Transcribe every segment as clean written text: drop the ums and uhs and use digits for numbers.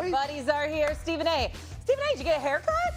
Our buddies are here. Stephen A. Stephen A, did you get a haircut?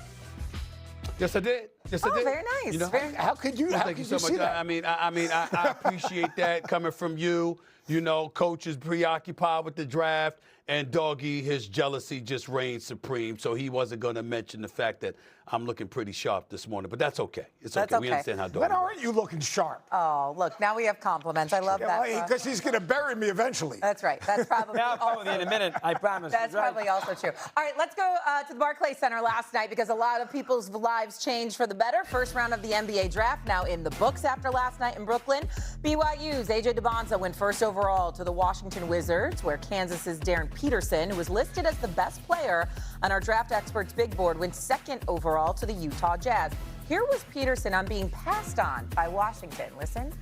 Yes, I did. Yes, I did. Very nice. You know, How could you? How thank could you so much. that? I appreciate that coming from you. You know, coach is preoccupied with the draft, and Doggy, his jealousy just reigns supreme. So he wasn't going to mention the fact that I'm looking pretty sharp this morning, but that's okay. It's okay. We understand how Doggy. When aren't you looking sharp? Oh, look, now we have compliments. I love that. Because he's going to bury me eventually. That's right. That's probably I'll come with you in a minute, I promise. That's probably also true. All right, let's go to the Barclays Center last night because a lot of people's lives changed for the better. First round of the NBA draft now in the books after last night in Brooklyn. BYU's AJ Dybantsa went first overall to the Washington Wizards, where Kansas's Darren Peterson, who was listed as the best player on our draft experts' big board, went second overall to the Utah Jazz. Here was Peterson on being passed on by Washington. Listen.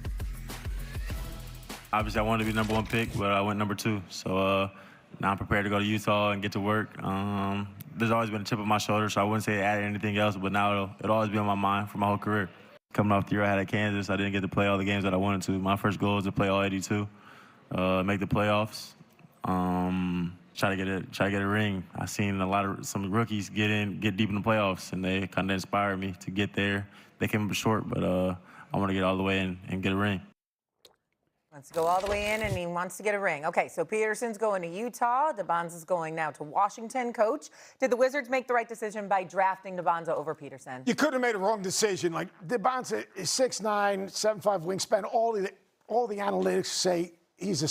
Obviously, I wanted to be number one pick, but I went number two. So now I'm prepared to go to Utah and get to work. There's always been a chip on my shoulder, so I wouldn't say it added anything else, but now it'll always be on my mind for my whole career. Coming off the year I had at Kansas, I didn't get to play all the games that I wanted to. My first goal was to play all 82, make the playoffs, try to get a ring. I seen some rookies get deep in the playoffs, and they kind of inspired me to get there. They came up short, but I want to get all the way in and get a ring. Wants to go all the way in, and he wants to get a ring. Okay, so Peterson's going to Utah. Dybantsa's going now to Washington. Coach, did the Wizards make the right decision by drafting Dybantsa over Peterson? You could have made a wrong decision. Like, Dybantsa is 6'9", 7'5" wingspan. All the analytics say he's the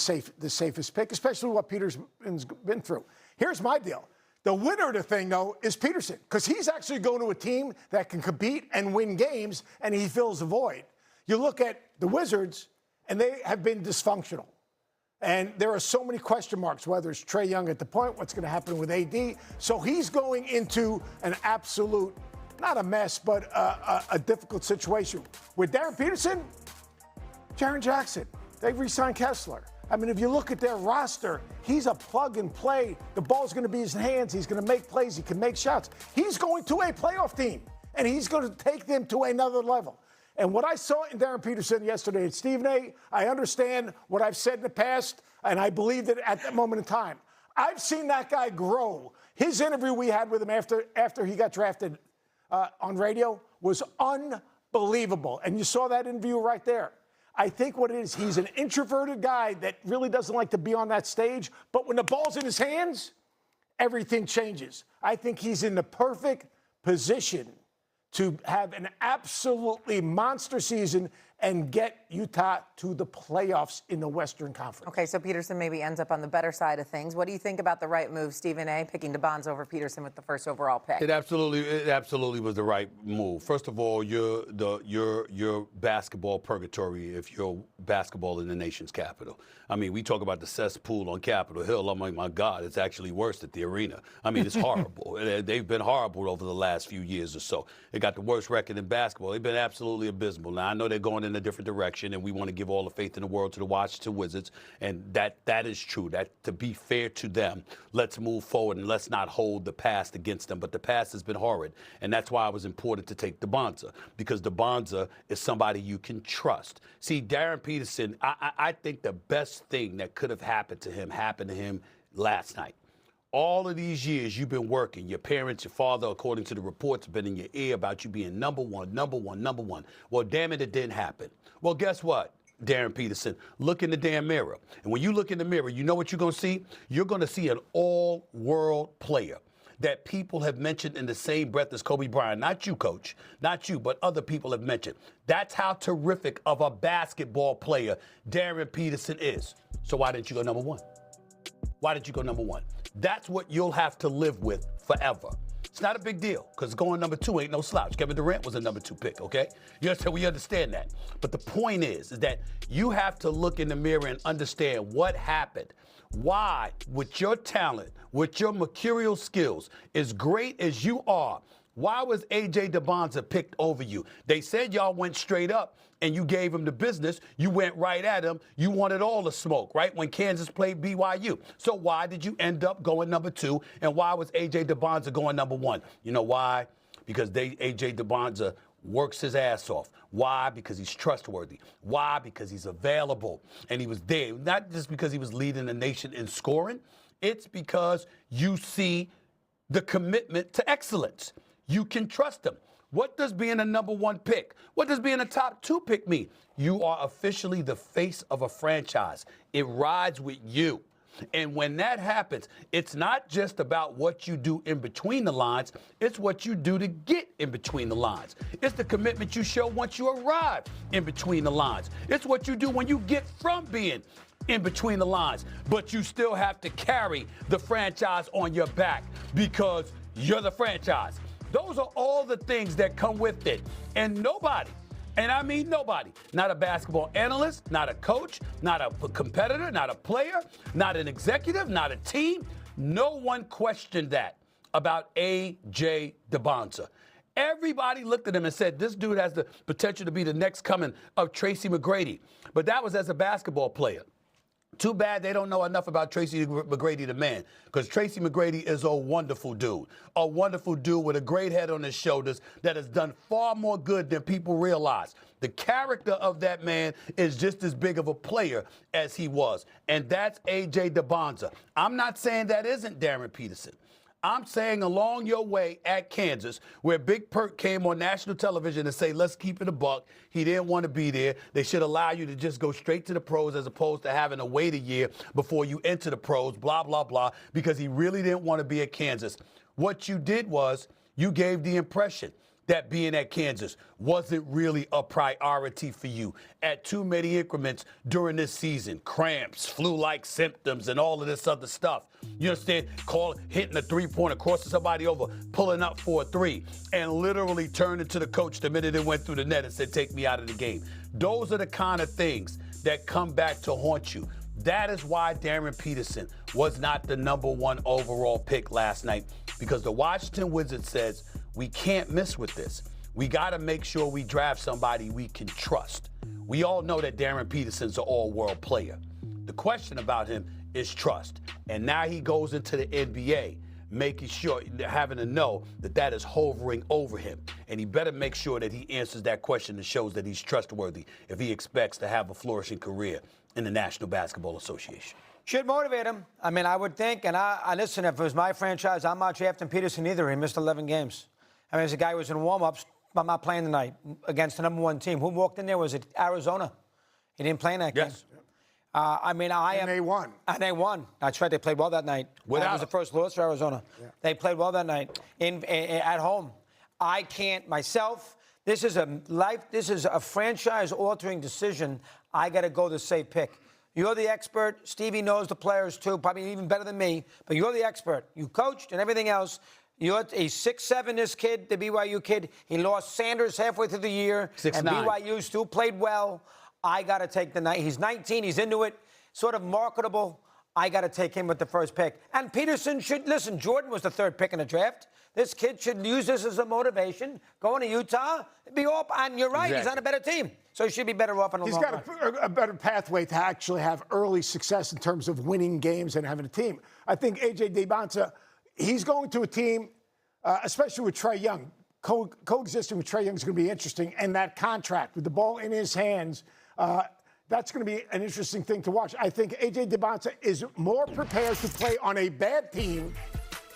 safest pick, especially what Peterson's been through. Here's my deal. The winner of the thing, though, is Peterson, because he's actually going to a team that can compete and win games, and he fills the void. You look at the Wizards, and they have been dysfunctional. And there are so many question marks, whether it's Trae Young at the point, what's going to happen with AD. So he's going into an absolute, not a mess, but a difficult situation. With Darren Peterson, Jaren Jackson, they've re-signed Kessler. I mean, if you look at their roster, he's a plug and play. The ball's going to be in his hands. He's going to make plays. He can make shots. He's going to a playoff team, and he's going to take them to another level. And what I saw in Darren Peterson yesterday at Stephen A., I understand what I've said in the past, and I believed it at that moment in time. I've seen that guy grow. His interview we had with him after he got drafted on radio was unbelievable. And you saw that interview right there. I think what it is, he's an introverted guy that really doesn't like to be on that stage. But when the ball's in his hands, everything changes. I think he's in the perfect position to have an absolutely monster season and get Utah to the playoffs in the Western Conference. Okay, so Peterson maybe ends up on the better side of things. What do you think about the right move, Stephen A., picking Dybantsa over Peterson with the first overall pick? It absolutely was the right move. First of all, you're basketball purgatory if you're basketball in the nation's capital. I mean, we talk about the cesspool on Capitol Hill. I'm like, my God, it's actually worse at the arena. I mean, it's horrible. They've been horrible over the last few years or so. They got the worst record in basketball. They've been absolutely abysmal. Now, I know they're going in a different direction, and we want to give all the faith in the world to the Washington Wizards, and that is true. That, to be fair to them, let's move forward and let's not hold the past against them. But the past has been horrid, and that's why it was important to take Dybantsa, because Dybantsa is somebody you can trust. See, Darren Peterson, I think the best thing that could have happened to him last night. All of these years you've been working. Your parents, your father, according to the reports, have been in your ear about you being number one. Well, damn it, it didn't happen. Well, guess what, Darren Peterson? Look in the damn mirror. And when you look in the mirror, you know what you're going to see? You're going to see an all-world player that people have mentioned in the same breath as Kobe Bryant. Not you, Coach. Not you, but other people have mentioned. That's how terrific of a basketball player Darren Peterson is. So why didn't you go number one? Why did you go number one? That's what you'll have to live with forever. It's not a big deal, because going number two ain't no slouch. Kevin Durant was a number two pick, okay? We understand that. But the point is that you have to look in the mirror and understand what happened. Why, with your talent, with your mercurial skills, as great as you are, why was AJ Dybantsa picked over you? They said y'all went straight up and you gave him the business. You went right at him. You wanted all the smoke, right, when Kansas played BYU. So why did you end up going number two, and why was AJ Dybantsa going number one? You know why? Because AJ Dybantsa works his ass off. Why? Because he's trustworthy. Why? Because he's available. And he was there, not just because he was leading the nation in scoring. It's because you see the commitment to excellence. You can trust him. What does being a number 1 pick? What does being a top 2 pick mean? You are officially the face of a franchise. It rides with you. And when that happens, it's not just about what you do in between the lines, it's what you do to get in between the lines. It's the commitment you show once you arrive in between the lines. It's what you do when you get from being in between the lines, but you still have to carry the franchise on your back because you're the franchise. Those are all the things that come with it. And nobody, and I mean nobody, not a basketball analyst, not a coach, not a competitor, not a player, not an executive, not a team, no one questioned that about AJ Dybantsa. Everybody looked at him and said, this dude has the potential to be the next coming of Tracy McGrady. But that was as a basketball player. Too bad they don't know enough about Tracy McGrady, the man, because Tracy McGrady is a wonderful dude with a great head on his shoulders that has done far more good than people realize. The character of that man is just as big of a player as he was, and that's AJ Dybantsa. I'm not saying that isn't Darren Peterson. I'm saying along your way at Kansas, where Big Perk came on national television to say, let's keep it a buck. He didn't want to be there. They should allow you to just go straight to the pros as opposed to having to wait a year before you enter the pros, blah, blah, blah, because he really didn't want to be at Kansas. What you did was you gave the impression that being at Kansas wasn't really a priority for you at too many increments during this season. Cramps, flu-like symptoms, and all of this other stuff. You understand? Hitting a three-pointer, crossing somebody over, pulling up for a 3, and literally turning to the coach the minute it went through the net and said, take me out of the game. Those are the kind of things that come back to haunt you. That is why Darren Peterson was not the number 1 overall pick last night, because the Washington Wizards says, we can't miss with this. We got to make sure we draft somebody we can trust. We all know that Darren Peterson's an all-world player. The question about him is trust. And now he goes into the NBA, making sure, having to know that that is hovering over him. And he better make sure that he answers that question and shows that he's trustworthy if he expects to have a flourishing career in the National Basketball Association. Should motivate him. I mean, I would think, and I listen, if it was my franchise, I'm not drafting Peterson either. He missed 11 games. I mean, as a guy who was in warm-ups, I'm not playing tonight against the number 1 team. Who walked in there? Was it Arizona? He didn't play in that game. Yes. And they won. And they won. That's right. They played well that night. That was the first loss for Arizona. Yeah. They played well that night at home. I can't myself. This is a franchise-altering decision. I got to go the safe pick. You're the expert. Stevie knows the players too, probably even better than me. But you're the expert. You coached and everything else. He's 6'7", this kid, the BYU kid. He lost Sanders halfway through the year. 6'9". And BYU still played well. I got to take the night. He's 19. He's into it. Sort of marketable. I got to take him with the first pick. And Peterson should, listen, Jordan was the 3rd pick in the draft. This kid should use this as a motivation. Going to Utah, be off. And you're right, He's on a better team. So he should be better off in the long run. He's got a better pathway to actually have early success in terms of winning games and having a team. I think AJ Dybantsa, he's going to a team, especially with Trae Young. Coexisting with Trae Young is going to be interesting. And that contract with the ball in his hands, that's going to be an interesting thing to watch. I think AJ Dybantsa is more prepared to play on a bad team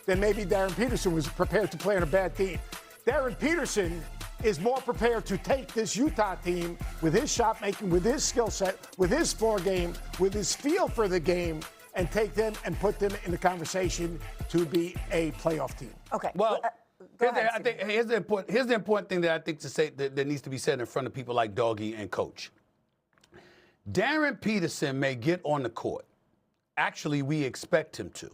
than maybe Darren Peterson was prepared to play on a bad team. Darren Peterson is more prepared to take this Utah team with his shot making, with his skill set, with his floor game, with his feel for the game, and take them and put them in the conversation to be a playoff team. Okay. Well, here's the important thing that I think to say that needs to be said in front of people like Doggy and Coach. Darren Peterson may get on the court. Actually, we expect him to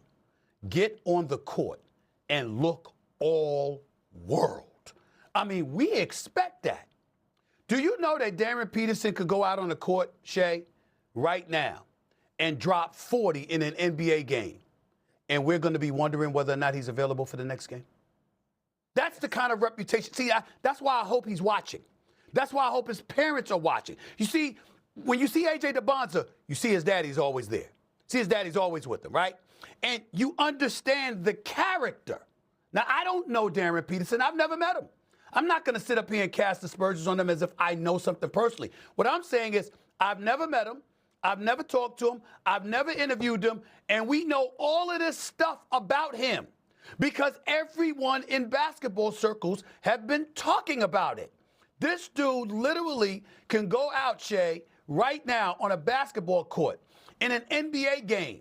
get on the court and look all world. I mean, we expect that. Do you know that Darren Peterson could go out on the court, Shay, right now and drop 40 in an NBA game, and we're going to be wondering whether or not he's available for the next game? That's the kind of reputation. See, that's why I hope he's watching. That's why I hope his parents are watching. You see, when you see AJ Dybantsa, you see his daddy's always there. See his daddy's always with him, right? And you understand the character. Now, I don't know Darren Peterson. I've never met him. I'm not going to sit up here and cast aspersions on him as if I know something personally. What I'm saying is I've never met him. I've never talked to him. I've never interviewed him. And we know all of this stuff about him because everyone in basketball circles have been talking about it. This dude literally can go out, Shay, right now on a basketball court in an NBA game